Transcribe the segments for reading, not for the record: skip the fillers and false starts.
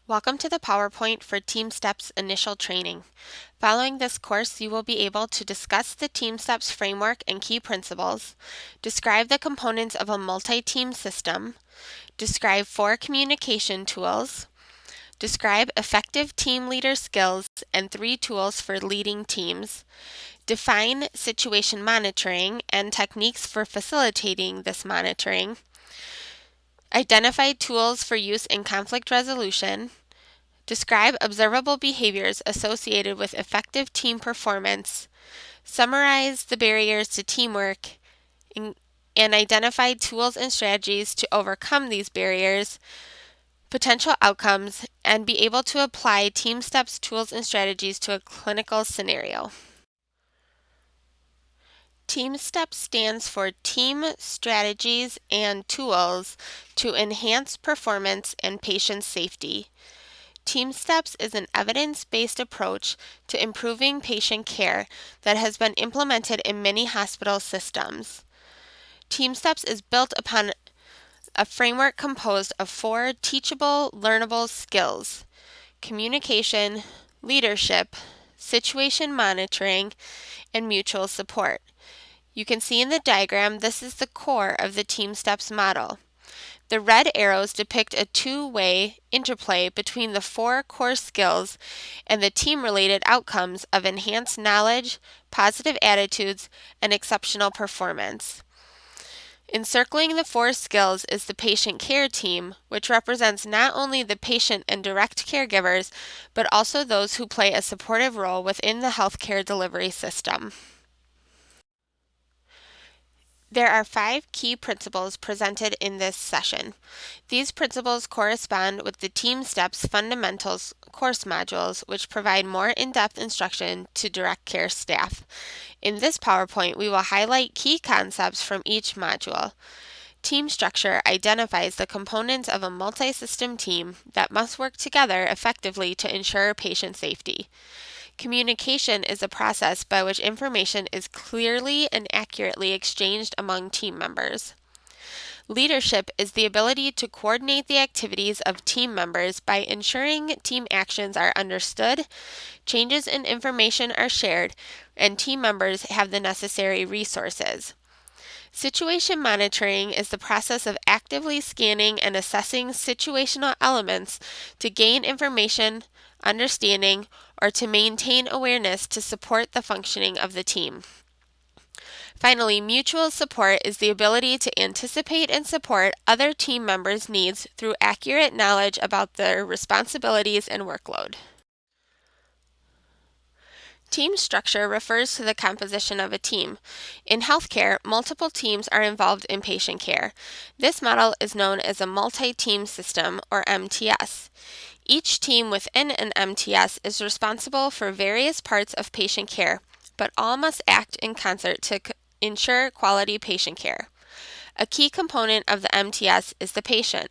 Welcome to the PowerPoint for TeamStepps initial training. Following this course, you will be able to discuss the TeamStepps framework and key principles, describe the components of a multi-team system, describe 4 communication tools, describe effective team leader skills and 3 tools for leading teams, define situation monitoring and techniques for facilitating this monitoring, identify tools for use in conflict resolution, describe observable behaviors associated with effective team performance, summarize the barriers to teamwork, and identify tools and strategies to overcome these barriers, potential outcomes, and be able to apply TeamStepps tools and strategies to a clinical scenario. TeamStepps stands for Team Strategies and Tools to Enhance Performance and Patient Safety. TeamStepps is an evidence-based approach to improving patient care that has been implemented in many hospital systems. TeamStepps is built upon a framework composed of 4 teachable, learnable skills: communication, leadership, situation monitoring, and mutual support. You can see in the diagram this is the core of the TeamStepps model. The red arrows depict a two-way interplay between the 4 core skills and the team-related outcomes of enhanced knowledge, positive attitudes, and exceptional performance. Encircling the 4 skills is the patient care team, which represents not only the patient and direct caregivers, but also those who play a supportive role within the healthcare delivery system. There are 5 key principles presented in this session. These principles correspond with the TeamStepps Fundamentals course modules, which provide more in-depth instruction to direct care staff. In this PowerPoint, we will highlight key concepts from each module. Team structure identifies the components of a multi-system team that must work together effectively to ensure patient safety. Communication is a process by which information is clearly and accurately exchanged among team members. Leadership is the ability to coordinate the activities of team members by ensuring team actions are understood, changes in information are shared, and team members have the necessary resources. Situation monitoring is the process of actively scanning and assessing situational elements to gain information, understanding, or to maintain awareness to support the functioning of the team. Finally, mutual support is the ability to anticipate and support other team members' needs through accurate knowledge about their responsibilities and workload. Team structure refers to the composition of a team. In healthcare, multiple teams are involved in patient care. This model is known as a multi-team system, or MTS. Each team within an MTS is responsible for various parts of patient care, but all must act in concert to ensure quality patient care. A key component of the MTS is the patient.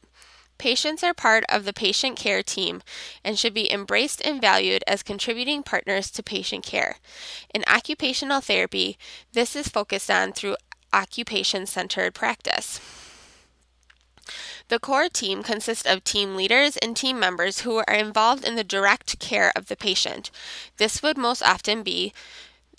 Patients are part of the patient care team and should be embraced and valued as contributing partners to patient care. In occupational therapy, this is focused on through occupation-centered practice. The core team consists of team leaders and team members who are involved in the direct care of the patient. This would most often be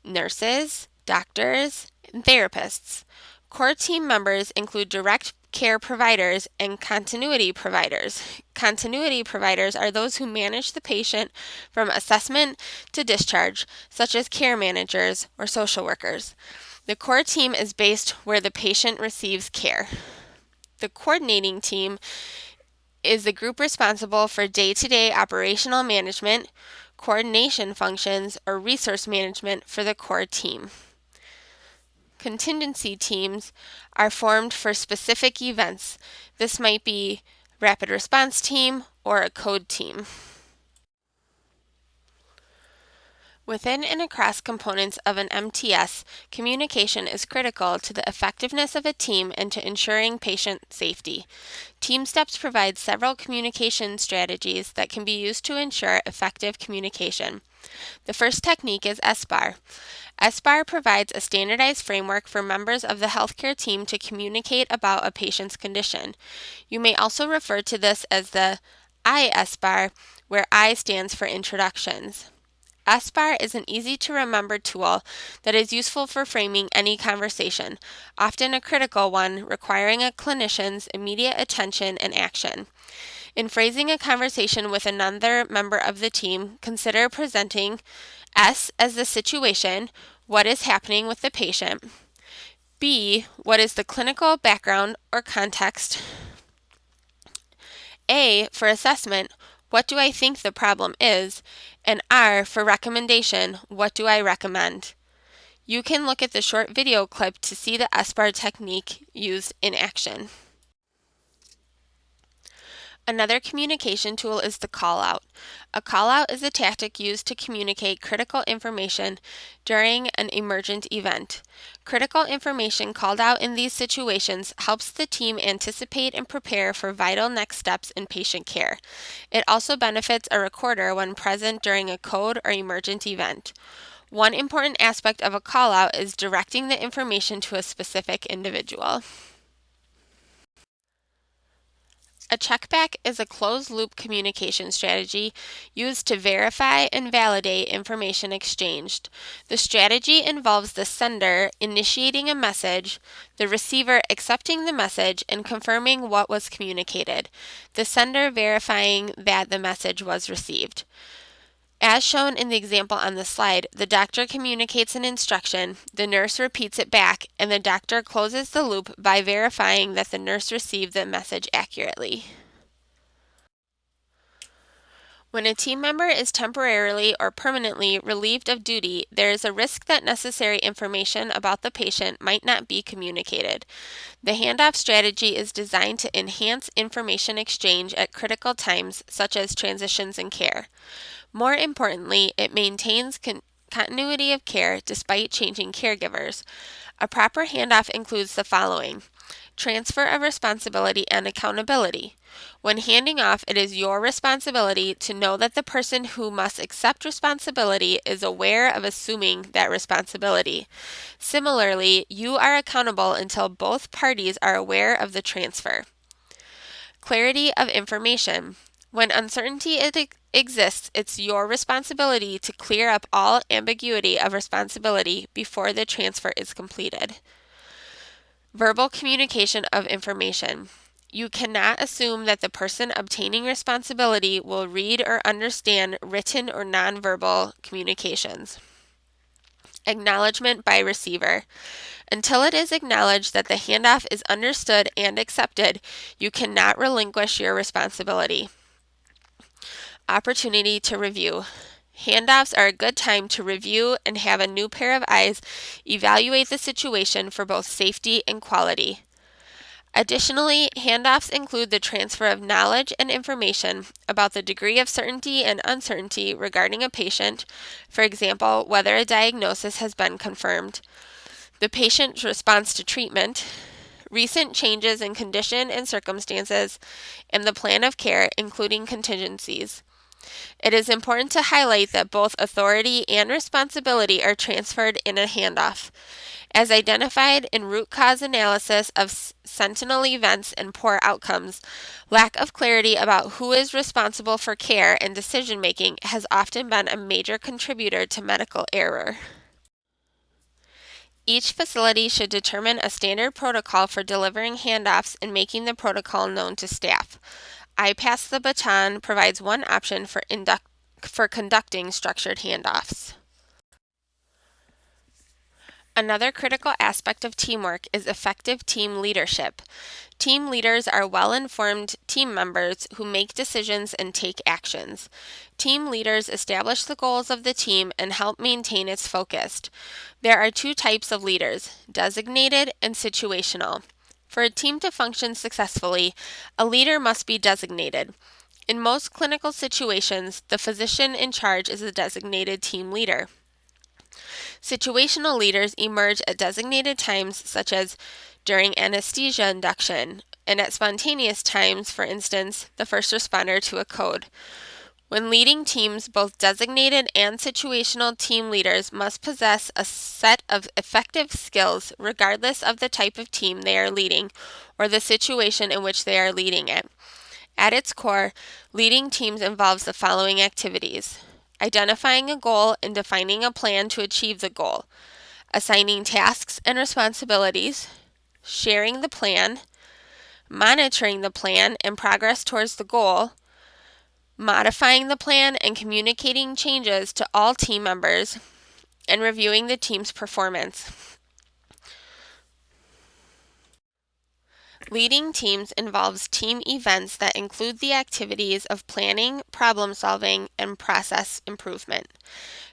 nurses, doctors, and therapists. Core team members include direct care providers and continuity providers. Continuity providers are those who manage the patient from assessment to discharge, such as care managers or social workers. The core team is based where the patient receives care. The coordinating team is the group responsible for day-to-day operational management, coordination functions, or resource management for the core team. Contingency teams are formed for specific events. This might be rapid response team or a code team. Within and across components of an MTS, communication is critical to the effectiveness of a team and to ensuring patient safety. TeamStepps provides several communication strategies that can be used to ensure effective communication. The first technique is SBAR. SBAR provides a standardized framework for members of the healthcare team to communicate about a patient's condition. You may also refer to this as the ISBAR, where I stands for introductions. SBAR is an easy-to-remember tool that is useful for framing any conversation, often a critical one requiring a clinician's immediate attention and action. In phrasing a conversation with another member of the team, consider presenting S as the situation, what is happening with the patient, B, what is the clinical background or context, A for assessment, what do I think the problem is, and R for recommendation, what do I recommend. You can look at the short video clip to see the SBAR technique used in action. Another communication tool is the callout. A callout is a tactic used to communicate critical information during an emergent event. Critical information called out in these situations helps the team anticipate and prepare for vital next steps in patient care. It also benefits a recorder when present during a code or emergent event. One important aspect of a callout is directing the information to a specific individual. A checkback is a closed-loop communication strategy used to verify and validate information exchanged. The strategy involves the sender initiating a message, the receiver accepting the message and confirming what was communicated, the sender verifying that the message was received. As shown in the example on the slide, the doctor communicates an instruction, the nurse repeats it back, and the doctor closes the loop by verifying that the nurse received the message accurately. When a team member is temporarily or permanently relieved of duty, there is a risk that necessary information about the patient might not be communicated. The handoff strategy is designed to enhance information exchange at critical times, such as transitions in care. More importantly, it maintains continuity of care despite changing caregivers. A proper handoff includes the following: transfer of responsibility and accountability. When handing off, it is your responsibility to know that the person who must accept responsibility is aware of assuming that responsibility. Similarly, you are accountable until both parties are aware of the transfer. Clarity of information. When uncertainty exists, it's your responsibility to clear up all ambiguity of responsibility before the transfer is completed. Verbal communication of information. You cannot assume that the person obtaining responsibility will read or understand written or nonverbal communications. Acknowledgement by receiver. Until it is acknowledged that the handoff is understood and accepted, you cannot relinquish your responsibility. Opportunity to review. Handoffs are a good time to review and have a new pair of eyes evaluate the situation for both safety and quality. Additionally, handoffs include the transfer of knowledge and information about the degree of certainty and uncertainty regarding a patient, for example, whether a diagnosis has been confirmed, the patient's response to treatment, recent changes in condition and circumstances, and the plan of care, including contingencies. It is important to highlight that both authority and responsibility are transferred in a handoff. As identified in root cause analysis of sentinel events and poor outcomes, lack of clarity about who is responsible for care and decision making has often been a major contributor to medical error. Each facility should determine a standard protocol for delivering handoffs and making the protocol known to staff. I Pass the Baton provides one option for conducting structured handoffs. Another critical aspect of teamwork is effective team leadership. Team leaders are well-informed team members who make decisions and take actions. Team leaders establish the goals of the team and help maintain its focus. There are two types of leaders: designated and situational. For a team to function successfully, a leader must be designated. In most clinical situations, the physician in charge is a designated team leader. Situational leaders emerge at designated times, such as during anesthesia induction, and at spontaneous times, for instance, the first responder to a code. When leading teams, both designated and situational team leaders must possess a set of effective skills regardless of the type of team they are leading or the situation in which they are leading it. At its core, leading teams involves the following activities: identifying a goal and defining a plan to achieve the goal, assigning tasks and responsibilities, sharing the plan, monitoring the plan and progress towards the goal, modifying the plan and communicating changes to all team members, and reviewing the team's performance. Leading teams involves team events that include the activities of planning, problem solving, and process improvement.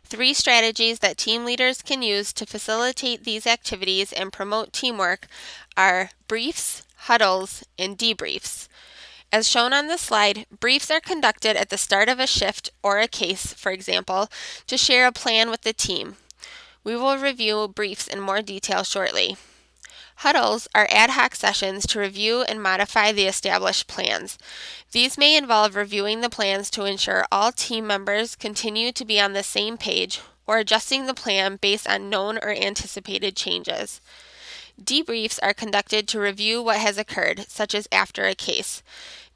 3 strategies that team leaders can use to facilitate these activities and promote teamwork are briefs, huddles, and debriefs. As shown on the slide, briefs are conducted at the start of a shift or a case, for example, to share a plan with the team. We will review briefs in more detail shortly. Huddles are ad hoc sessions to review and modify the established plans. These may involve reviewing the plans to ensure all team members continue to be on the same page or adjusting the plan based on known or anticipated changes. Debriefs are conducted to review what has occurred, such as after a case.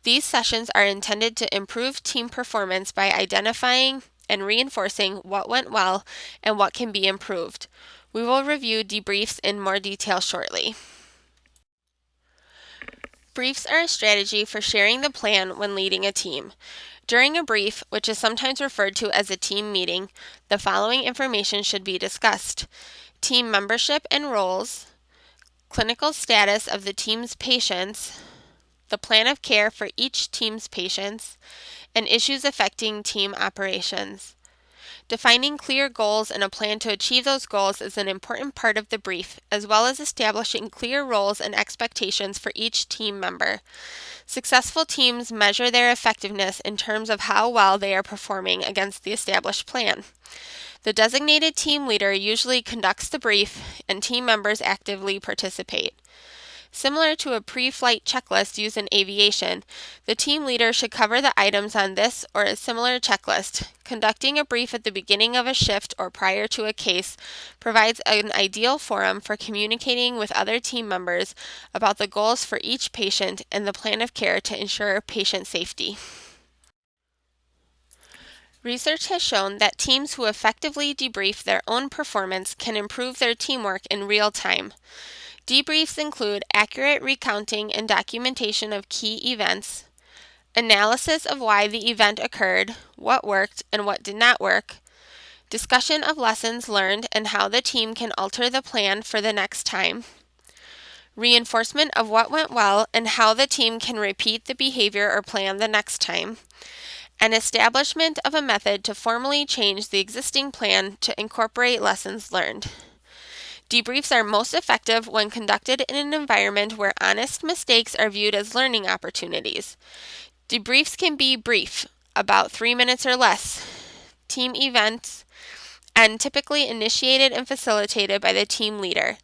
These sessions are intended to improve team performance by identifying and reinforcing what went well and what can be improved. We will review debriefs in more detail shortly. Briefs are a strategy for sharing the plan when leading a team. During a brief, which is sometimes referred to as a team meeting, the following information should be discussed: team membership and roles, clinical status of the team's patients, the plan of care for each team's patients, and issues affecting team operations. Defining clear goals and a plan to achieve those goals is an important part of the brief, as well as establishing clear roles and expectations for each team member. Successful teams measure their effectiveness in terms of how well they are performing against the established plan. The designated team leader usually conducts the brief, and team members actively participate. Similar to a pre-flight checklist used in aviation, the team leader should cover the items on this or a similar checklist. Conducting a brief at the beginning of a shift or prior to a case provides an ideal forum for communicating with other team members about the goals for each patient and the plan of care to ensure patient safety. Research has shown that teams who effectively debrief their own performance can improve their teamwork in real time. Debriefs include accurate recounting and documentation of key events, analysis of why the event occurred, what worked and what did not work, discussion of lessons learned and how the team can alter the plan for the next time, reinforcement of what went well and how the team can repeat the behavior or plan the next time, and establishment of a method to formally change the existing plan to incorporate lessons learned. Debriefs are most effective when conducted in an environment where honest mistakes are viewed as learning opportunities. Debriefs can be brief, about 3 minutes or less, team events, and typically initiated and facilitated by the team leader.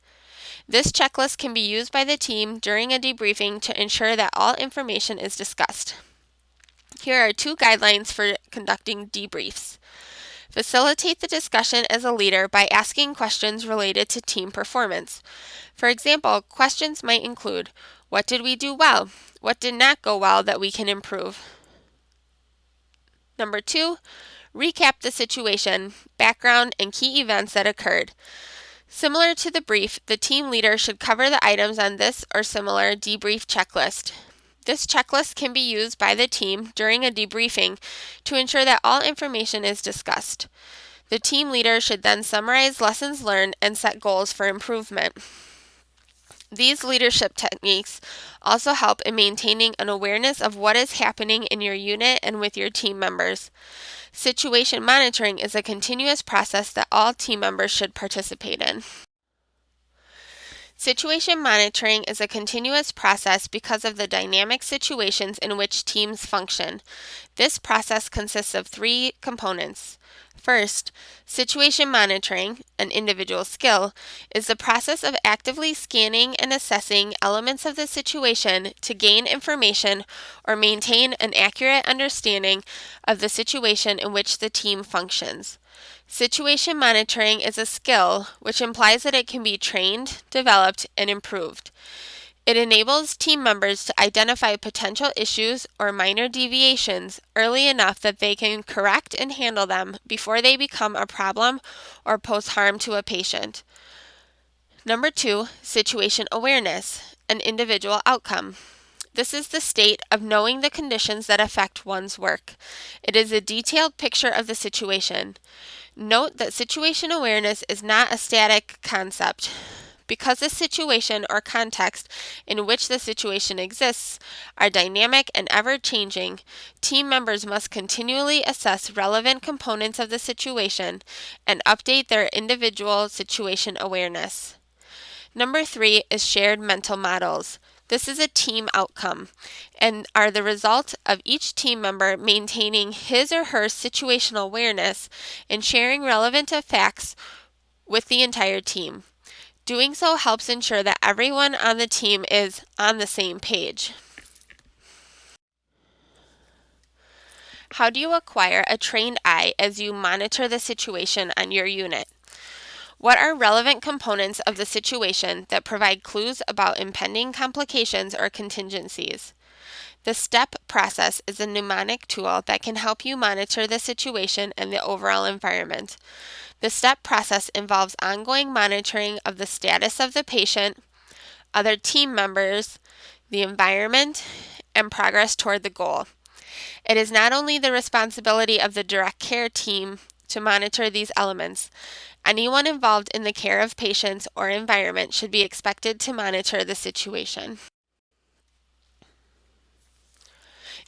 This checklist can be used by the team during a debriefing to ensure that all information is discussed. Here are 2 guidelines for conducting debriefs. Facilitate the discussion as a leader by asking questions related to team performance. For example, questions might include: what did we do well? What did not go well that we can improve? Number 2, recap the situation, background, and key events that occurred. Similar to the brief, the team leader should cover the items on this or similar debrief checklist. This checklist can be used by the team during a debriefing to ensure that all information is discussed. The team leader should then summarize lessons learned and set goals for improvement. These leadership techniques also help in maintaining an awareness of what is happening in your unit and with your team members. Situation monitoring is a continuous process that all team members should participate in. Situation monitoring is a continuous process because of the dynamic situations in which teams function. This process consists of 3 components. First, situation monitoring, an individual skill, is the process of actively scanning and assessing elements of the situation to gain information or maintain an accurate understanding of the situation in which the team functions. Situation monitoring is a skill which implies that it can be trained, developed, and improved. It enables team members to identify potential issues or minor deviations early enough that they can correct and handle them before they become a problem or pose harm to a patient. Number 2, situation awareness, an individual outcome. This is the state of knowing the conditions that affect one's work. It is a detailed picture of the situation. Note that situation awareness is not a static concept. Because the situation or context in which the situation exists are dynamic and ever-changing, team members must continually assess relevant components of the situation and update their individual situation awareness. Number 3 is shared mental models. This is a team outcome and are the result of each team member maintaining his or her situational awareness and sharing relevant facts with the entire team. Doing so helps ensure that everyone on the team is on the same page. How do you acquire a trained eye as you monitor the situation on your unit? What are relevant components of the situation that provide clues about impending complications or contingencies? The STEP process is a mnemonic tool that can help you monitor the situation and the overall environment. The STEP process involves ongoing monitoring of the status of the patient, other team members, the environment, and progress toward the goal. It is not only the responsibility of the direct care team to monitor these elements. Anyone involved in the care of patients or environment should be expected to monitor the situation.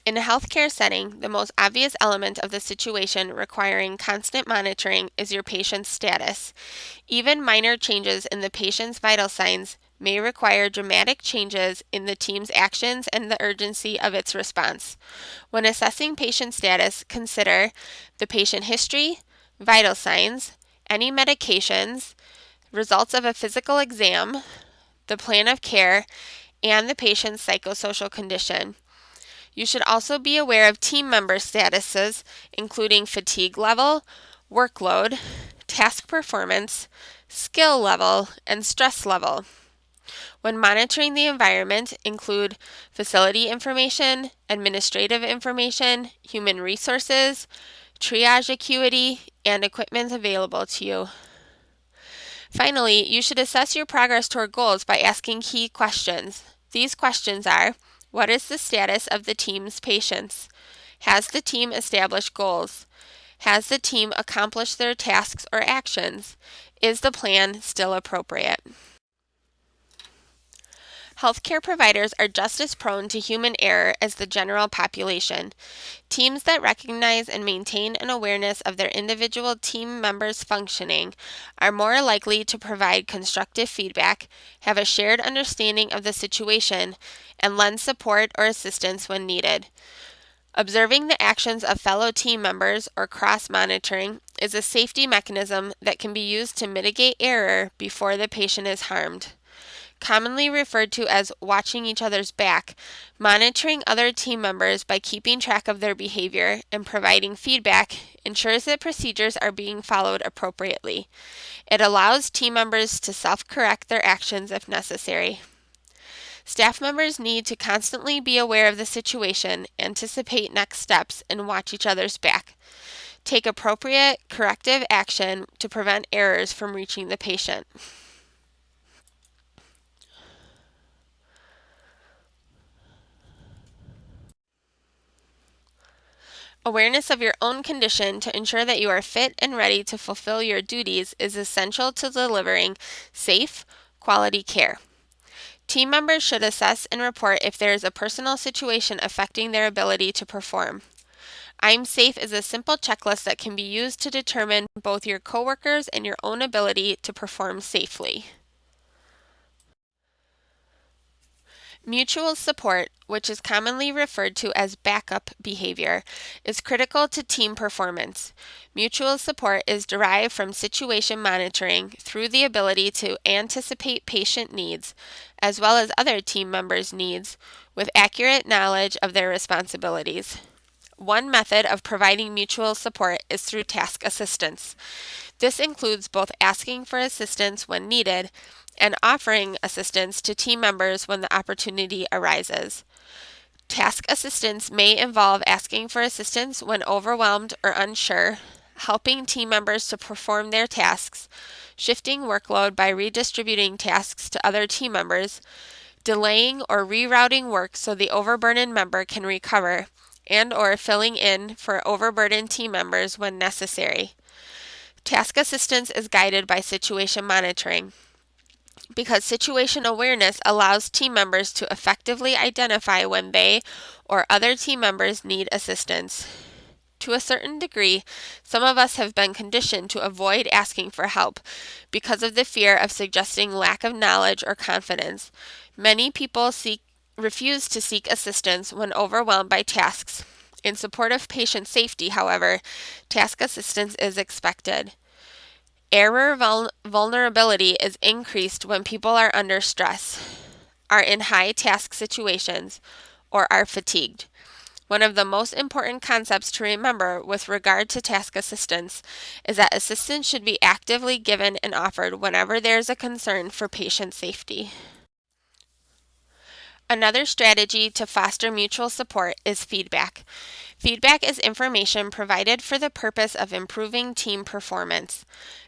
In a healthcare setting, the most obvious element of the situation requiring constant monitoring is your patient's status. Even minor changes in the patient's vital signs may require dramatic changes in the team's actions and the urgency of its response. When assessing patient status, consider the patient history, vital signs, any medications, results of a physical exam, the plan of care, and the patient's psychosocial condition. You should also be aware of team member statuses, including fatigue level, workload, task performance, skill level, and stress level. When monitoring the environment, include facility information, administrative information, human resources, triage acuity, and equipment available to you. Finally, you should assess your progress toward goals by asking key questions. These questions are: what is the status of the team's patients? Has the team established goals? Has the team accomplished their tasks or actions? Is the plan still appropriate? Healthcare providers are just as prone to human error as the general population. Teams that recognize and maintain an awareness of their individual team members' functioning are more likely to provide constructive feedback, have a shared understanding of the situation, and lend support or assistance when needed. Observing the actions of fellow team members or cross-monitoring is a safety mechanism that can be used to mitigate error before the patient is harmed. Commonly referred to as watching each other's back, monitoring other team members by keeping track of their behavior and providing feedback ensures that procedures are being followed appropriately. It allows team members to self-correct their actions if necessary. Staff members need to constantly be aware of the situation, anticipate next steps, and watch each other's back. Take appropriate corrective action to prevent errors from reaching the patient. Awareness of your own condition to ensure that you are fit and ready to fulfill your duties is essential to delivering safe, quality care. Team members should assess and report if there is a personal situation affecting their ability to perform. I'm Safe is a simple checklist that can be used to determine both your coworkers and your own ability to perform safely. Mutual support, which is commonly referred to as backup behavior, is critical to team performance. Mutual support is derived from situation monitoring through the ability to anticipate patient needs, as well as other team members' needs, with accurate knowledge of their responsibilities. One method of providing mutual support is through task assistance. This includes both asking for assistance when needed and offering assistance to team members when the opportunity arises. Task assistance may involve asking for assistance when overwhelmed or unsure, helping team members to perform their tasks, shifting workload by redistributing tasks to other team members, delaying or rerouting work so the overburdened member can recover, and or filling in for overburdened team members when necessary. Task assistance is guided by situation monitoring, because situation awareness allows team members to effectively identify when they or other team members need assistance. To a certain degree, some of us have been conditioned to avoid asking for help because of the fear of suggesting lack of knowledge or confidence. Many people refuse to seek assistance when overwhelmed by tasks. In support of patient safety, however, task assistance is expected. Error vulnerability is increased when people are under stress, are in high task situations, or are fatigued. One of the most important concepts to remember with regard to task assistance is that assistance should be actively given and offered whenever there is a concern for patient safety. Another strategy to foster mutual support is feedback. Feedback is information provided for the purpose of improving team performance.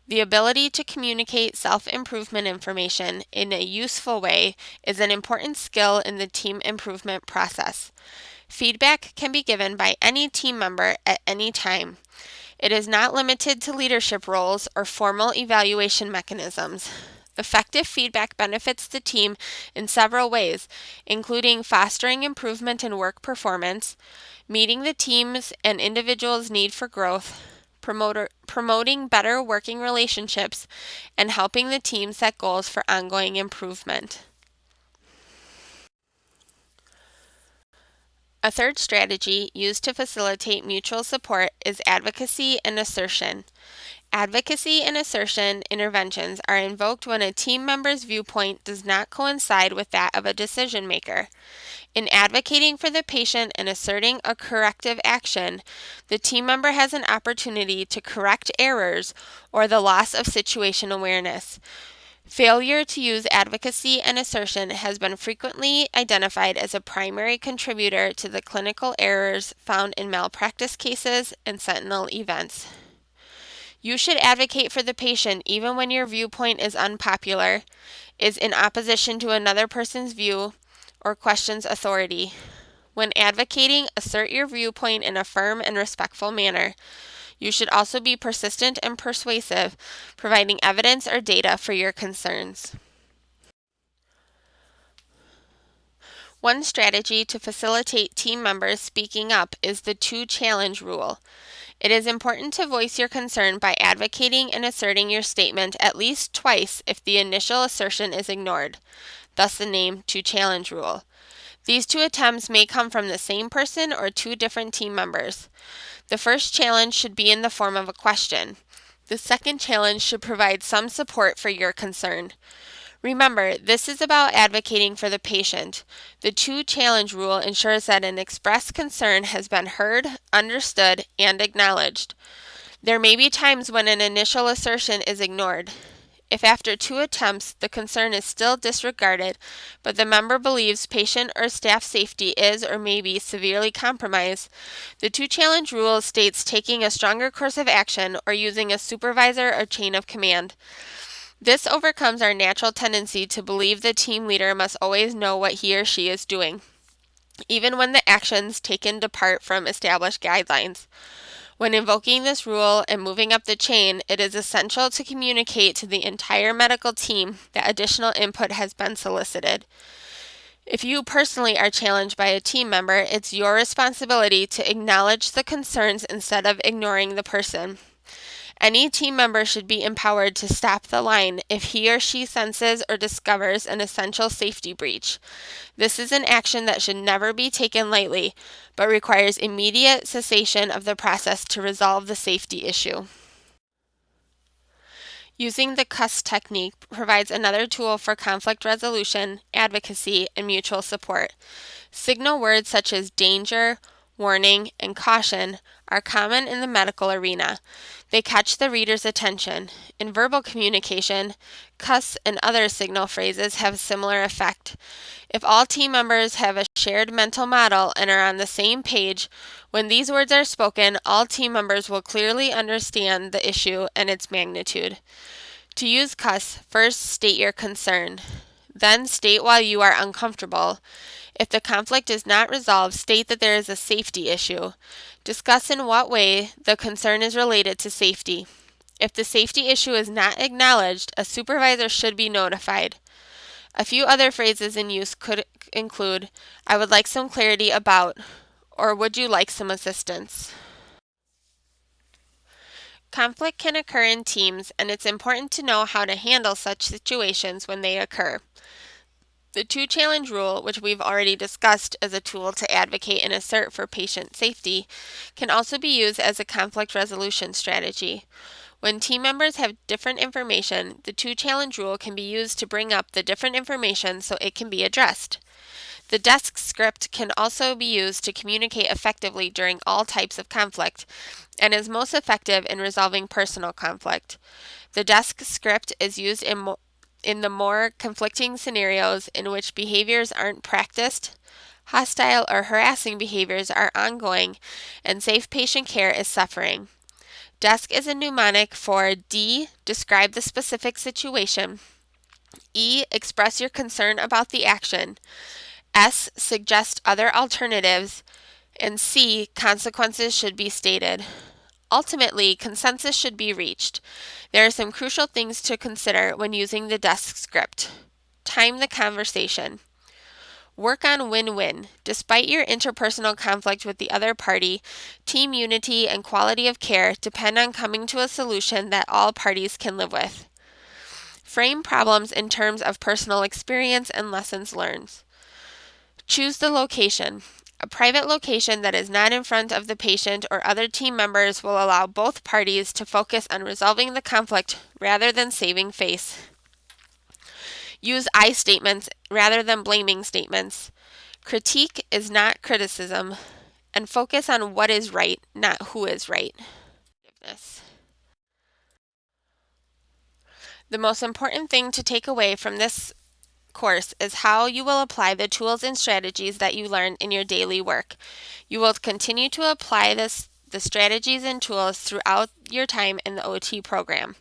The ability to communicate self-improvement information in a useful way is an important skill in the team improvement process. Feedback can be given by any team member at any time. It is not limited to leadership roles or formal evaluation mechanisms. Effective feedback benefits the team in several ways, including fostering improvement in work performance, meeting the team's and individuals' need for growth, promoting better working relationships, and helping the team set goals for ongoing improvement. A third strategy used to facilitate mutual support is advocacy and assertion. Advocacy and assertion interventions are invoked when a team member's viewpoint does not coincide with that of a decision maker. In advocating for the patient and asserting a corrective action, the team member has an opportunity to correct errors or the loss of situation awareness. Failure to use advocacy and assertion has been frequently identified as a primary contributor to the clinical errors found in malpractice cases and sentinel events. You should advocate for the patient even when your viewpoint is unpopular, is in opposition to another person's view, or questions authority. When advocating, assert your viewpoint in a firm and respectful manner. You should also be persistent and persuasive, providing evidence or data for your concerns. One strategy to facilitate team members speaking up is the 2-challenge rule. It is important to voice your concern by advocating and asserting your statement at least twice if the initial assertion is ignored, thus the name 2-challenge rule. These 2 attempts may come from the same person or 2 different team members. The first challenge should be in the form of a question. The second challenge should provide some support for your concern. Remember, this is about advocating for the patient. The 2-challenge rule ensures that an expressed concern has been heard, understood, and acknowledged. There may be times when an initial assertion is ignored. If after 2 attempts the concern is still disregarded, but the member believes patient or staff safety is or may be severely compromised, the 2-challenge rule states taking a stronger course of action or using a supervisor or chain of command. This overcomes our natural tendency to believe the team leader must always know what he or she is doing, even when the actions taken depart from established guidelines. When invoking this rule and moving up the chain, it is essential to communicate to the entire medical team that additional input has been solicited. If you personally are challenged by a team member, it's your responsibility to acknowledge the concerns instead of ignoring the person. Any team member should be empowered to stop the line if he or she senses or discovers an essential safety breach. This is an action that should never be taken lightly, but requires immediate cessation of the process to resolve the safety issue. Using the CUS technique provides another tool for conflict resolution, advocacy, and mutual support. Signal words such as danger, warning, and caution are common in the medical arena. They catch the reader's attention. In verbal communication, cuss and other signal phrases have a similar effect. If all team members have a shared mental model and are on the same page, when these words are spoken, all team members will clearly understand the issue and its magnitude. To use cuss, first state your concern. Then state why you are uncomfortable. If the conflict is not resolved, state that there is a safety issue. Discuss in what way the concern is related to safety. If the safety issue is not acknowledged, a supervisor should be notified. A few other phrases in use could include, I would like some clarity about, or would you like some assistance? Conflict can occur in teams, and it's important to know how to handle such situations when they occur. The two-challenge rule, which we've already discussed as a tool to advocate and assert for patient safety, can also be used as a conflict resolution strategy. When team members have different information, the two-challenge rule can be used to bring up the different information so it can be addressed. The desk script can also be used to communicate effectively during all types of conflict and is most effective in resolving personal conflict. The desk script is used in the more conflicting scenarios in which behaviors aren't practiced, hostile or harassing behaviors are ongoing, and safe patient care is suffering. DESK is a mnemonic for D. Describe the specific situation. E. Express your concern about the action. S. Suggest other alternatives. And C. Consequences should be stated. Ultimately, consensus should be reached. There are some crucial things to consider when using the desk script. Time the conversation. Work on win-win. Despite your interpersonal conflict with the other party, team unity and quality of care depend on coming to a solution that all parties can live with. Frame problems in terms of personal experience and lessons learned. Choose the location. A private location that is not in front of the patient or other team members will allow both parties to focus on resolving the conflict rather than saving face. Use I statements rather than blaming statements. Critique is not criticism, and focus on what is right, not who is right. The most important thing to take away from this course is how you will apply the tools and strategies that you learn in your daily work. You will continue to apply the strategies and tools throughout your time in the OT program.